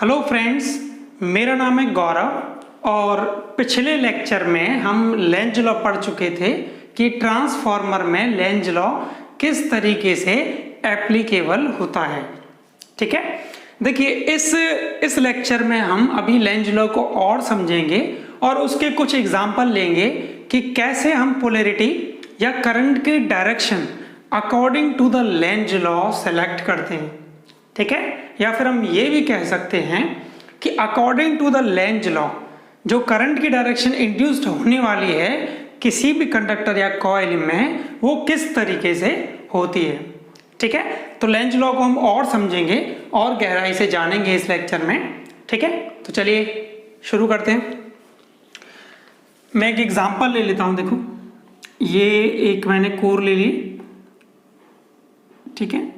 Hello friends, मेरा नाम है गौरव और पिछले लेक्चर में हम लेंज लॉ पढ़ चुके थे कि ट्रांसफार्मर में लेंज लॉ किस तरीके से एप्लीकेबल होता है। ठीक है, देखिए इस लेक्चर में हम अभी लेंज लॉ को और समझेंगे और उसके कुछ एग्जाम्पल लेंगे कि कैसे हम पोलैरिटी या करंट की direction according to the Lenz law select करते हैं। ठीक है, या फिर हम ये भी कह सकते हैं कि according to the Lenz law जो करंट की डायरेक्शन इंड्यूस्ड होने वाली है किसी भी कंडक्टर या कॉइल में वो किस तरीके से होती है। ठीक है, तो लेंज लॉ को हम और समझेंगे और गहराई से जानेंगे इस लेक्चर में। ठीक है, तो चलिए शुरू करते हैं। मैं एक एग्जांपल ले लेता हूं। देखो, ये एक मैंने कोर ले ली। ठीक है,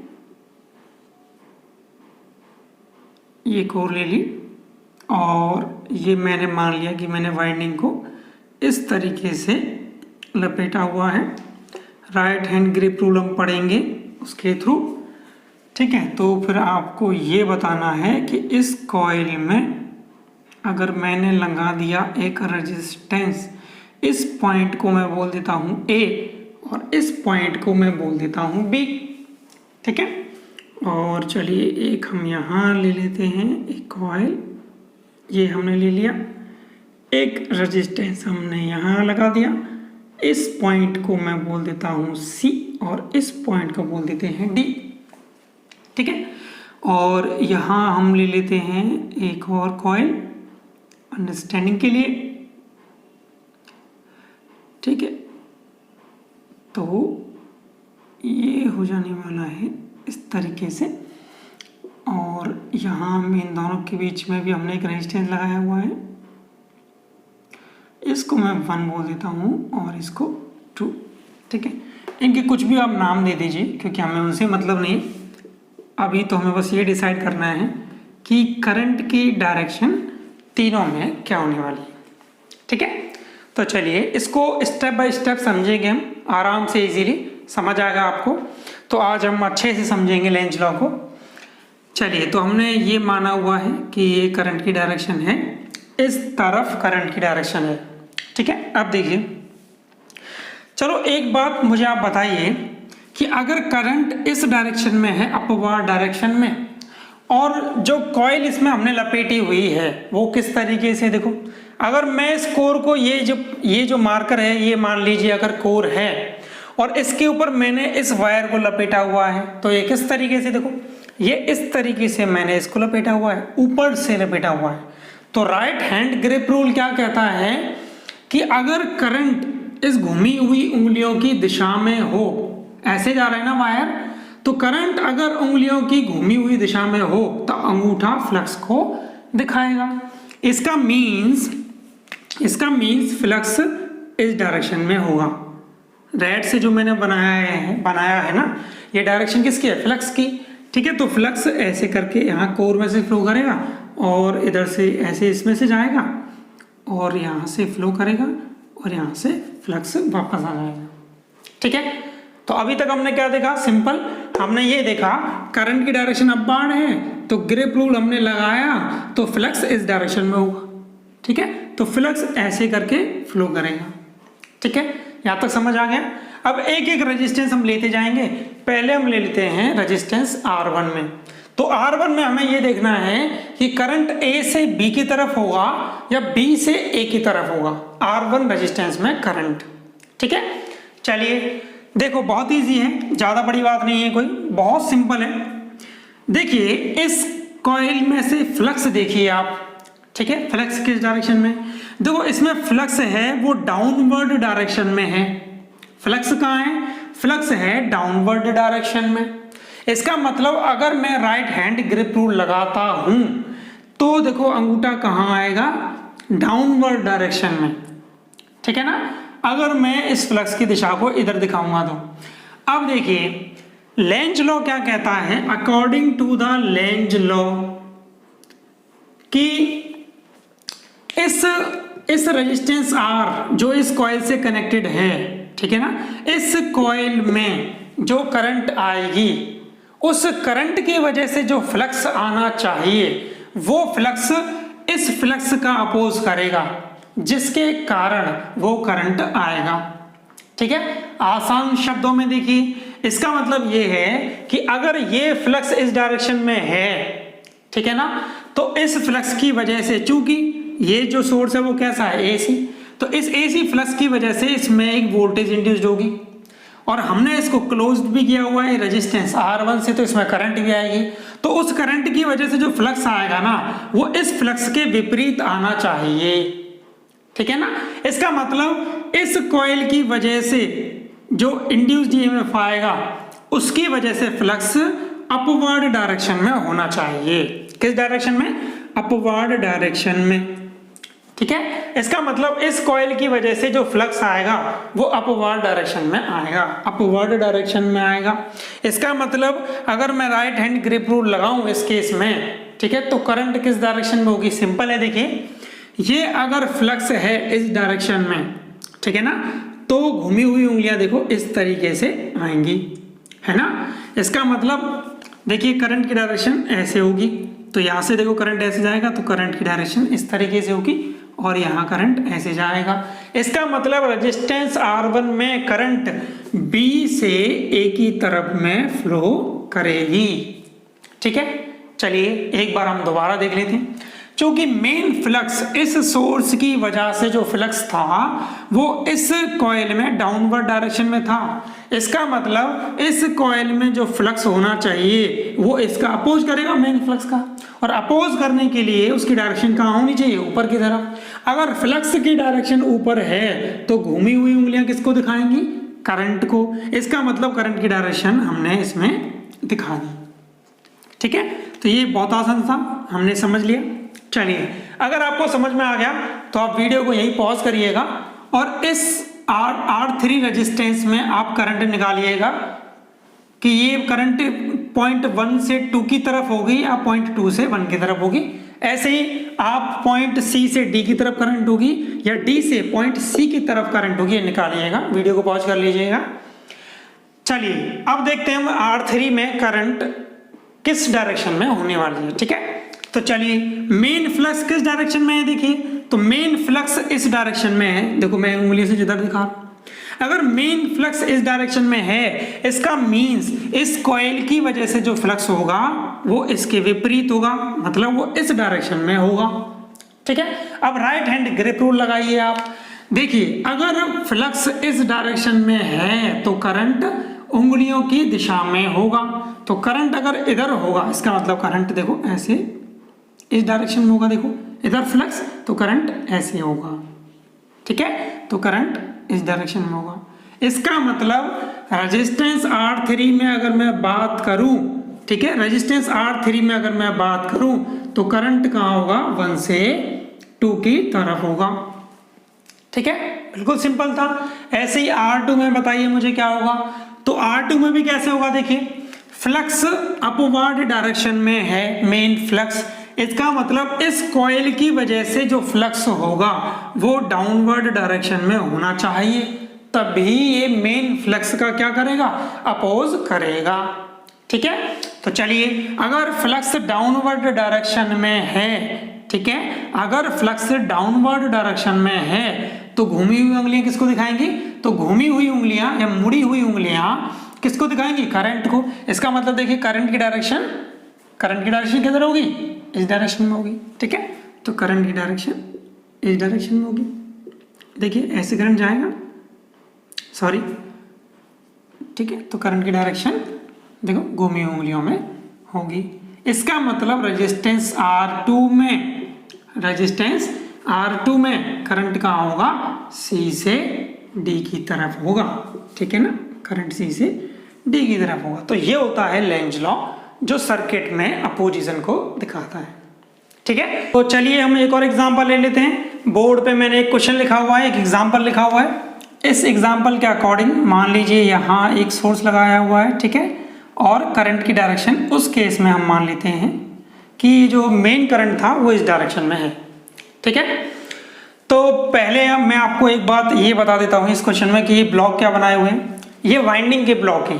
ये कोर ले ली और ये मैंने मान लिया कि मैंने वाइंडिंग को इस तरीके से लपेटा हुआ है। राइट हैंड ग्रिप रूल हम पढ़ेंगे उसके थ्रू। ठीक है, तो फिर आपको ये बताना है कि इस कॉइल में अगर मैंने लगा दिया एक रेजिस्टेंस, इस पॉइंट को मैं बोल देता हूँ A और इस पॉइंट को मैं बोल देता हूँ B। ठीक है, और चलिए एक हम यहाँ ले लेते हैं, एक कॉइल ये हमने ले लिया, एक रेजिस्टेंस हमने यहाँ लगा दिया। इस पॉइंट को मैं बोल देता हूँ C और इस पॉइंट को बोल देते हैं D। ठीक है, और यहाँ हम ले लेते हैं एक और कॉइल अंडरस्टैंडिंग के लिए। ठीक है, तो ये हो जाने वाला है इस तरीके से, और यहाँ में इन दोनों के बीच में भी हमने एक रेजिस्टेंस लगाया हुआ है। इसको मैं 1 बोल देता हूँ और इसको 2। ठीक है, इनके कुछ भी आप नाम दे दीजिए क्योंकि हमें उनसे मतलब नहीं। अभी तो हमें बस ये डिसाइड करना है कि करंट की डायरेक्शन तीनों में क्या होने वाली है। ठीक है, तो चलिए इसको स्टेप बाय स्टेप समझेंगे हम आराम से, इजीली समझ आएगा आपको। तो आज हम अच्छे से समझेंगे लेंज लॉ को। चलिए, तो हमने ये माना हुआ है कि ये करंट की डायरेक्शन है, इस तरफ करंट की डायरेक्शन है। ठीक है, अब देखिए, चलो एक बात मुझे आप बताइए कि अगर करंट इस डायरेक्शन में है, अपवर्ड डायरेक्शन में, और जो कॉइल इसमें हमने लपेटी हुई है वो किस तरीके से, देखो अगर मैं इस कोर को ये जो मार्कर है ये मान लीजिए अगर कोर है और इसके ऊपर मैंने इस वायर को लपेटा हुआ है, तो ये किस तरीके से, देखो ये इस तरीके से मैंने इसको लपेटा हुआ है, ऊपर से लपेटा हुआ है। तो राइट हैंड ग्रिप रूल क्या कहता है कि अगर करंट इस घूमी हुई उंगलियों की दिशा में हो, ऐसे जा रहा है ना वायर, तो करंट अगर उंगलियों की घूमी हुई दिशा में हो तो अंगूठा फ्लक्स को दिखाएगा। इसका मीन्स फ्लक्स इस डायरेक्शन में होगा। रेड से जो मैंने बनाया है ना, ये डायरेक्शन किसकी है, फ्लक्स की। ठीक है, तो फ्लक्स ऐसे करके यहाँ कोर में से फ्लो करेगा और इधर से ऐसे इसमें से जाएगा और यहाँ से फ्लो करेगा और यहाँ से फ्लक्स वापस आ जाएगा। ठीक है, तो अभी तक हमने क्या देखा, सिंपल हमने ये देखा करंट की डायरेक्शन अपवर्ड है तो ग्रिप रूल हमने लगाया तो फ्लक्स इस डायरेक्शन में होगा। ठीक है, तो फ्लक्स ऐसे करके फ्लो करेगा। ठीक है, यहाँ तक समझ आ गया। अब एक एक रेजिस्टेंस हम लेते जाएंगे। पहले हम ले लेते हैं रेजिस्टेंस R1 में। तो R1 में हमें ये देखना है कि करंट A से B की तरफ होगा या B से A की तरफ होगा, R1 रेजिस्टेंस में करंट। ठीक है, चलिए देखो बहुत इजी है, ज्यादा बड़ी बात नहीं है कोई, बहुत सिंपल है। देखिए इस कॉइल में से फ्लक्स देखिए आप। ठीक है, फ्लक्स किस डायरेक्शन में, देखो इसमें फ्लक्स है वो डाउनवर्ड डायरेक्शन में है। फ्लक्स कहाँ है, फ्लक्स है डाउनवर्ड डायरेक्शन में। इसका मतलब अगर मैं राइट हैंड ग्रिप रूल लगाता हूं तो देखो अंगूठा कहाँ आएगा, डाउनवर्ड डायरेक्शन में। ठीक है ना, अगर मैं इस फ्लक्स की दिशा को इधर दिखाऊंगा तो अब देखिए लेंज लॉ क्या कहता है, according to the Lenz law कि इस रेजिस्टेंस R जो इस कॉइल से कनेक्टेड है, ठीक है ना, इस कॉइल में जो करंट आएगी उस करंट की वजह से जो फ्लक्स आना चाहिए वो फ्लक्स इस फ्लक्स का अपोज करेगा, जिसके कारण वो करंट आएगा। ठीक है, आसान शब्दों में देखिए, इसका मतलब ये है कि अगर ये फ्लक्स इस डायरेक्शन में है, ठीक है ना, तो इस फ्लक्स की वजह से, चूंकि ये जो सोर्स है वो कैसा है, एसी, तो इस एसी फ्लक्स की वजह से इसमें एक वोल्टेज इंड्यूस्ड होगी, और हमने इसको क्लोज भी किया हुआ है रेजिस्टेंस R1 से, तो इसमें करंट भी आएगी। तो उस करंट की वजह से जो फ्लक्स आएगा ना, वो इस फ्लक्स के विपरीत आना चाहिए। ठीक है ना, इसका मतलब इस कॉइल की वजह से जो इंड्यूस्ड ईएमएफ आएगा, उसकी वजह से फ्लक्स अपवर्ड डायरेक्शन में होना चाहिए। किस डायरेक्शन में? अपवर्ड डायरेक्शन में। ठीक है, इसका मतलब इस कॉइल की वजह से जो फ्लक्स आएगा वो अपवर्ड डायरेक्शन में आएगा, अपवर्ड डायरेक्शन में आएगा। इसका मतलब अगर मैं राइट हैंड ग्रिप रूल लगाऊं इस केस में, ठीक है, तो करंट किस डायरेक्शन में होगी? सिंपल है, देखिए, ये अगर फ्लक्स है इस डायरेक्शन में, ठीक है ना, तो घूमी हुई उंगलियां देखो इस तरीके से आएंगी, है ना। इसका मतलब देखिए करंट की डायरेक्शन ऐसे होगी, तो यहां से देखो करंट ऐसे जाएगा, तो करंट की डायरेक्शन इस तरीके से होगी, और यहाँ करंट ऐसे जाएगा। इसका मतलब रेजिस्टेंस R1 में करंट B से A की तरफ में फ्लो करेगी। ठीक है, चलिए एक बार हम दोबारा देख लेते हैं। क्योंकि मेन फ्लक्स इस सोर्स की वजह से जो फ्लक्स था वो इस कॉइल में डाउनवर्ड डायरेक्शन में था, इसका मतलब इस कॉइल में जो फ्लक्स होना चाहिए वो इसका अपोज करेगा मेन फ्लक्स का, और अपोज करने के लिए उसकी डायरेक्शन कहाँ होनी चाहिए? ऊपर की तरफ। अगर फ्लक्स की डायरेक्शन ऊपर है तो घूमी हुई उंगलियां किसको दिखाएंगी? करंट को। इसका मतलब करंट की डायरेक्शन हमने इसमें दिखा दी। ठीक है, तो ये बहुत आसान था, हमने समझ लिया। चलिए, अगर आपको समझ में आ गया तो आप वीडियो को यहीं पॉज करिएगा और इस R3 रेजिस्टेंस में आप करंट निकालिएगा कि ये करंट पॉइंट 1 से 2 की तरफ होगी या पॉइंट 2 से 1 की तरफ होगी। ऐसे ही आप पॉइंट C से D की तरफ करंट होगी या D से पॉइंट C की तरफ करंट होगी, ये निकालिएगा। वीडियो को पॉज कर लीजिएगा। चलिए अब देखते हैं हम R3 में करंट किस डायरेक्शन में होने वाली है। ठीक है, तो चलिए मेन फ्लक्स किस डायरेक्शन में है? देखिए, तो मेन फ्लक्स इस डायरेक्शन में है। देखो मैं उंगली से जिधर दिखा, अगर मेन फ्लक्स इस डायरेक्शन में है, इसका मींस इस कॉइल की वजह से जो फ्लक्स होगा वो इसके विपरीत होगा, मतलब वो इस डायरेक्शन में होगा। ठीक है, अब राइट हैंड ग्रिप रूल लगाइए आप। देखिए, अगर फ्लक्स इस डायरेक्शन में है तो करंट उंगलियों की दिशा में होगा। तो करंट अगर इधर होगा, इसका मतलब करंट देखो ऐसे इस डायरेक्शन में होगा, देखो इधर फ्लक्स, तो करंट ऐसे होगा। ठीक है, तो करंट इस डायरेक्शन में होगा। इसका मतलब रेजिस्टेंस R3 में अगर मैं बात करूं, ठीक है, रेजिस्टेंस R3 में अगर मैं बात करूं तो करंट कहां होगा? 1 से 2 की तरफ होगा। ठीक है, बिल्कुल सिंपल था। ऐसे ही R2 में बताइए मुझे क्या होगा? तो R2 में भी कैसे होगा? देखिए, फ्लक्स अपवर्ड डायरेक्शन में है मेन फ्लक्स, इसका मतलब इस कॉइल की वजह से जो फ्लक्स होगा वो डाउनवर्ड डायरेक्शन में होना चाहिए, तभी ये मेन फ्लक्स का क्या करेगा? अपोज करेगा। ठीक है, तो चलिए अगर फ्लक्स डाउनवर्ड डायरेक्शन में है, ठीक है, अगर फ्लक्स डाउनवर्ड डायरेक्शन में है तो घूमी हुई उंगलियां किसको दिखाएंगी? तो घूमी हुई उंगलियां या मुड़ी हुई उंगलियां किसको दिखाएंगी? करंट को। इसका मतलब देखिए करंट की डायरेक्शन किधर होगी? इस डायरेक्शन में होगी। ठीक है, तो करंट की डायरेक्शन इस डायरेक्शन में होगी। देखिए ऐसे करंट जाएगा, सॉरी, ठीक है, तो करंट की डायरेक्शन देखो घूमी हुई उंगलियों में होगी। इसका मतलब रेजिस्टेंस R2 में करंट कहाँ होगा? C से D की तरफ होगा। ठीक है ना, करंट C से D की तरफ होगा। तो ये होता है लेंज लॉ, जो सर्किट में अपोजिशन को दिखाता है। ठीक है, तो चलिए हम एक और एग्जांपल ले लेते हैं। बोर्ड पे मैंने एक क्वेश्चन लिखा हुआ है, एक एग्जांपल लिखा हुआ है। इस एग्जांपल के अकॉर्डिंग मान लीजिए यहाँ एक सोर्स लगाया हुआ है, ठीक है, और करंट की डायरेक्शन उस केस में हम मान लेते हैं कि जो मेन करंट था वो इस डायरेक्शन में है। ठीक है, तो पहले मैं आपको एक बात ये बता देता हूँ इस क्वेश्चन में कि ये ब्लॉक क्या बनाए हुए हैं। ये वाइंडिंग के ब्लॉक हैं।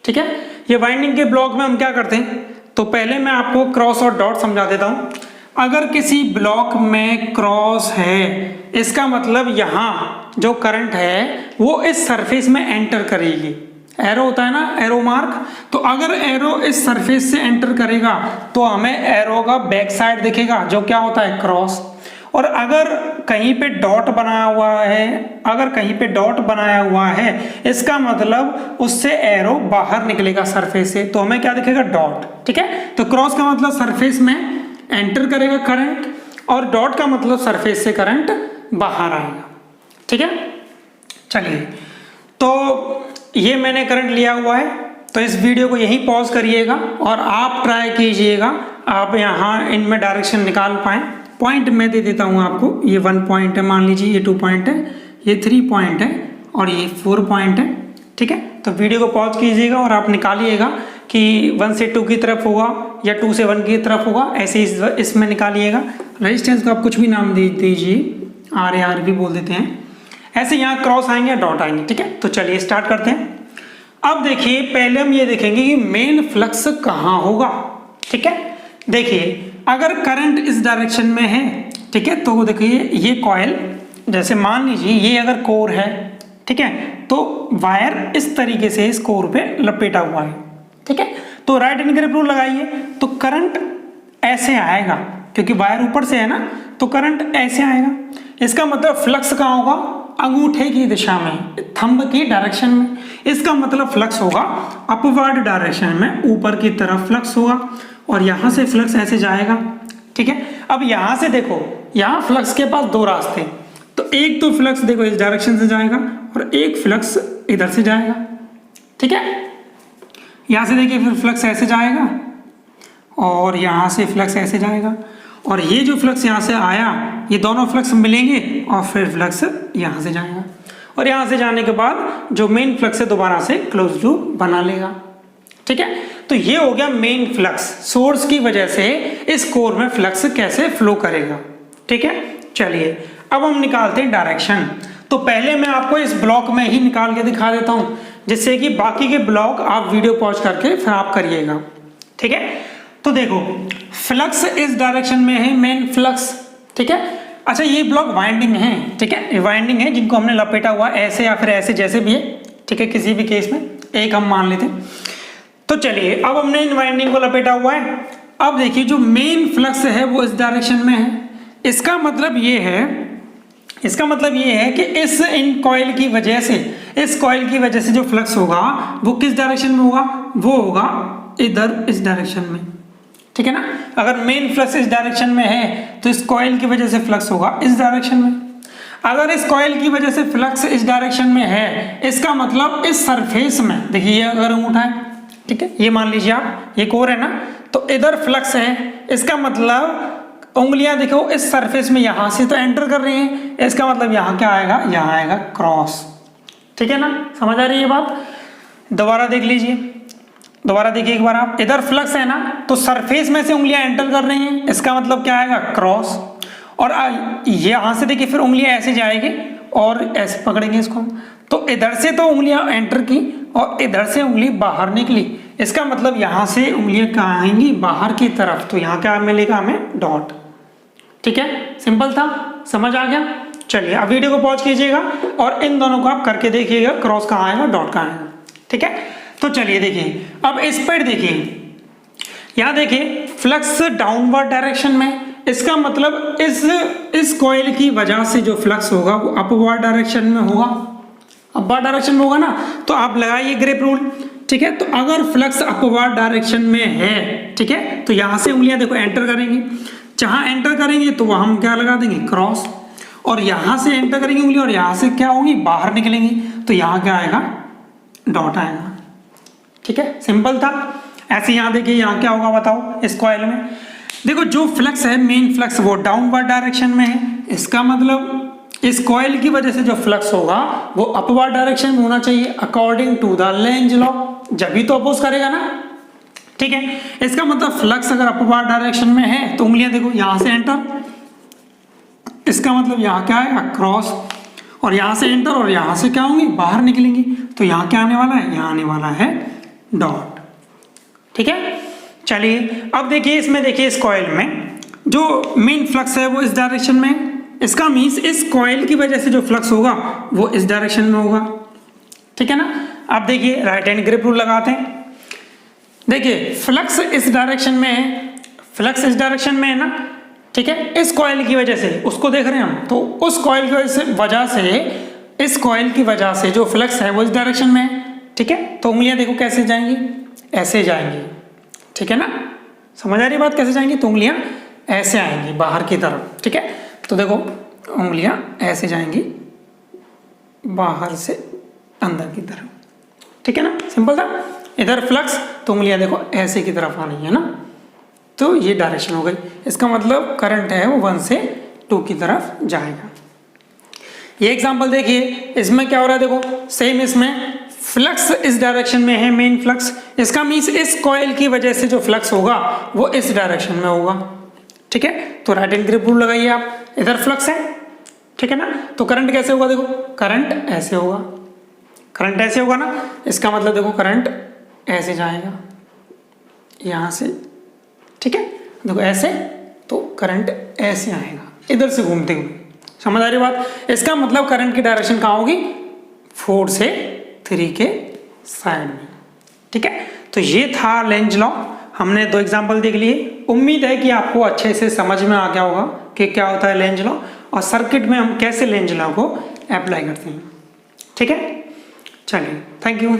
ठीक है, ये वाइंडिंग के ब्लॉक में हम क्या करते हैं? तो पहले मैं आपको क्रॉस और डॉट समझा देता हूँ। अगर किसी ब्लॉक में क्रॉस है, इसका मतलब यहाँ जो करंट है वो इस सरफेस में एंटर करेगी। एरो होता है ना, एरो मार्क, तो अगर एरो इस सरफेस से एंटर करेगा तो हमें एरो का बैक साइड दिखेगा जो क्या होता है क्रॉस। और अगर कहीं पे डॉट बनाया हुआ है, अगर कहीं पे डॉट बनाया हुआ है, इसका मतलब उससे एरो बाहर निकलेगा सरफेस से, तो हमें क्या दिखेगा डॉट। ठीक है, तो क्रॉस का मतलब सरफेस में एंटर करेगा करंट और डॉट का मतलब सरफेस से करंट बाहर आएगा। ठीक है, चलिए, तो ये मैंने करंट लिया हुआ है, तो इस वीडियो को यहीं पॉज करिएगा और आप ट्राई कीजिएगा आप यहाँ इनमें डायरेक्शन निकाल पाएँ। पॉइंट मैं दे देता हूँ आपको, ये 1 पॉइंट है, मान लीजिए ये 2 पॉइंट है, ये 3 पॉइंट है और ये 4 पॉइंट है। ठीक है, तो वीडियो को पॉज कीजिएगा और आप निकालिएगा कि 1 से 2 की तरफ होगा या 2 से 1 की तरफ होगा, ऐसे इसमें निकालिएगा। रेजिस्टेंस को आप कुछ भी नाम दे दीजिए, आर भी बोल देते हैं। ऐसे यहाँ क्रॉस आएंगे, डॉट आएंगे। ठीक है, तो चलिए स्टार्ट करते हैं। अब देखिए, पहले हम ये देखेंगे कि मेन फ्लक्स कहाँ होगा। ठीक है, देखिए अगर करंट इस डायरेक्शन में है, ठीक है, तो देखिए ये कॉइल, जैसे मान लीजिए ये अगर कोर है, ठीक है, तो वायर इस तरीके से इस कोर पे लपेटा हुआ है। ठीक है, तो राइट हैंड ग्रिप रूल लगाइए तो करंट ऐसे आएगा, क्योंकि वायर ऊपर से है ना, तो करंट ऐसे आएगा। इसका मतलब फ्लक्स कहाँ होगा, अंगूठे की दिशा में, थंब की डायरेक्शन में। इसका मतलब फ्लक्स होगा अपवर्ड डायरेक्शन में, ऊपर की तरफ फ्लक्स होगा और यहाँ से फ्लक्स ऐसे जाएगा। ठीक है, अब यहाँ से देखो, यहाँ फ्लक्स के पास 2 रास्ते, तो एक तो फ्लक्स देखो इस डायरेक्शन से जाएगा और एक फ्लक्स इधर से जाएगा। ठीक है, यहाँ से देखिए फिर फ्लक्स ऐसे जाएगा और यहाँ से फ्लक्स ऐसे जाएगा, और ये जो फ्लक्स यहाँ से आया, ये दोनों फ्लक्स मिलेंगे और फिर फ्लक्स यहाँ से जाएगा, और यहाँ से जाने के बाद जो मेन फ्लक्स है दोबारा से क्लोज लूप बना लेगा। ठीक है, तो ये हो गया मेन फ्लक्स, सोर्स की वजह से इस कोर में फ्लक्स कैसे फ्लो करेगा। ठीक है, चलिए अब हम निकालते हैं डायरेक्शन। तो पहले मैं आपको इस ब्लॉक में ही निकाल के दिखा देता हूँ, जिससे कि बाकी के ब्लॉक आप वीडियो पॉज करके फिर आप करिएगा। ठीक है, तो देखो फ्लक्स इस डायरेक्शन में है, मेन फ्लक्स। ठीक है, अच्छा ये ब्लॉक वाइंडिंग है। ठीक है, ये वाइंडिंग है जिनको हमने लपेटा हुआ ऐसे या फिर ऐसे, जैसे भी है। ठीक है, किसी भी केस में एक हम मान लेते। तो चलिए अब हमने इन वाइंडिंग को लपेटा हुआ है। अब देखिए जो मेन फ्लक्स है वो इस डायरेक्शन में है। इसका मतलब ये है कि इस इन कॉइल की वजह से, इस कॉइल की वजह से जो फ्लक्स होगा वो किस डायरेक्शन में होगा, वो होगा इधर, इस डायरेक्शन में। ठीक है ना, अगर मेन फ्लक्स इस डायरेक्शन में है तो इस कॉइल की वजह से फ्लक्स होगा इस डायरेक्शन में। अगर इस कॉइल की वजह से फ्लक्स इस डायरेक्शन में है, इसका मतलब इस सरफेस में, देखिए ये अगर अंगूठा है, ठीक है, ये मान लीजिए आप, ये कोर है ना, तो इधर फ्लक्स है, इसका मतलब उंगलियां देखो इस सरफेस में यहां से तो एंटर कर रही हैं, इसका मतलब यहाँ क्या आएगा, यहाँ आएगा क्रॉस। ठीक है ना, समझ आ रही है बात। दोबारा देख लीजिए, दोबारा देखिए एक बार आप, इधर फ्लक्स है ना, तो सरफेस में से उंगलियां एंटर कर रही हैं, इसका मतलब क्या आएगा क्रॉस। और यहाँ से देखिए फिर उंगलियां ऐसे जाएगी और ऐसे पकड़ेंगे इसको, तो इधर से तो उंगलियां एंटर की और इधर से उंगली बाहर निकली, इसका मतलब यहाँ से उंगलियां कहाँ आएंगी, बाहर की तरफ, तो यहाँ क्या मिलेगा हमें, डॉट। ठीक है, सिंपल था, समझ आ गया। चलिए अब वीडियो को पॉज कीजिएगा और इन दोनों को आप करके देखिएगा, क्रॉस कहाँ आएगा, डॉट कहाँ आएगा। ठीक है, तो चलिए देखिए अब इस पर देखिए, यहाँ देखिए फ्लक्स डाउनवर्ड डायरेक्शन में, इसका मतलब इस कॉइल की वजह से जो फ्लक्स होगा वो अपवर्ड डायरेक्शन में होगा, अपवर्ड डायरेक्शन में होगा ना, तो आप लगाइए ग्रिप रूल। ठीक है, तो अगर फ्लक्स अपवर्ड डायरेक्शन में है, ठीक है, तो यहाँ से उंगलियां देखो एंटर करेंगी, जहां एंटर करेंगे तो वहां हम क्या लगा देंगे, क्रॉस, और यहां से एंटर करेंगी उंगली और यहां से क्या होंगी, बाहर निकलेंगी, तो यहाँ क्या आएगा, डॉट आएगा। ठीक है, सिंपल था। ऐसे यहाँ देखिए यहाँ क्या होगा बताओ, इस कॉइल में देखो जो फ्लक्स है, मेन फ्लक्स, वो डाउनवर्ड डायरेक्शन में है, इसका मतलब इस कॉइल की वजह से जो फ्लक्स होगा वो अपवर्ड डायरेक्शन में होना चाहिए according to the Lenz law, जब भी तो अपोज करेगा ना। ठीक है, इसका मतलब फ्लक्स अगर अपवर्ड डायरेक्शन में है तो उंगलियां देखो यहां से एंटर, इसका मतलब यहाँ क्या आएगा, क्रॉस, और यहां से एंटर और यहां से क्या होंगी, बाहर निकलेंगी, तो यहाँ क्या आने वाला है, यहाँ आने वाला है डॉट। ठीक है, चलिए अब देखिए इसमें, देखिए इस कॉइल में जो मेन फ्लक्स है वो इस डायरेक्शन में है। इसका मीन्स इस कॉइल की वजह से जो फ्लक्स होगा वो इस डायरेक्शन में होगा, ठीक है ना। अब देखिए राइट हैंड ग्रिप रूल लगाते हैं। देखिए फ्लक्स इस डायरेक्शन में है, फ्लक्स इस डायरेक्शन में है ना, ठीक है। इस कॉइल की वजह से, उसको देख रहे हैं हम, तो उस कॉइल की वजह से इस कॉइल की वजह से जो फ्लक्स है वो इस डायरेक्शन में है, ठीक है। तो उंगलियां देखो कैसे जाएंगी, ऐसे जाएंगी, ठीक है ना। समझ आ रही बात कैसे जाएंगी, तो उंगलियां ऐसे आएंगी बाहर की तरफ, ठीक है। तो देखो उंगलियां ऐसे जाएंगी बाहर से अंदर की तरफ, ठीक है ना, सिंपल था। इधर फ्लक्स, तो उंगलियां देखो ऐसे की तरफ आनी है ना, तो ये डायरेक्शन हो गई। इसका मतलब करंट है वो 1 से 2 की तरफ जाएगा। ये एग्जांपल देखिए, इसमें क्या हो रहा है, देखो सेम इसमें फ्लक्स इस डायरेक्शन में है, मेन फ्लक्स। इसका मीन्स इस कॉइल की वजह से जो फ्लक्स होगा वो इस डायरेक्शन में होगा, ठीक है। तो राइट हैंड ग्रिप रूल लगाइए आप, इधर फ्लक्स है, ठीक है ना। तो करंट कैसे होगा, देखो करंट ऐसे होगा, करंट ऐसे होगा ना। इसका मतलब देखो करंट ऐसे जाएगा यहां से, ठीक है। देखो ऐसे, तो करंट ऐसे आएगा इधर से घूमते हुए। समझ आ रही बात। इसका मतलब करंट की डायरेक्शन कहाँ होगी, 4 से 3 के साइड में, ठीक है। तो ये था लेंज लॉ। हमने 2 एग्जांपल देख लिए। उम्मीद है कि आपको अच्छे से समझ में आ गया होगा कि क्या होता है लेंज लॉ और सर्किट में हम कैसे लेंज लॉ को अप्लाई करते हैं, ठीक है। चलिए, थैंक यू।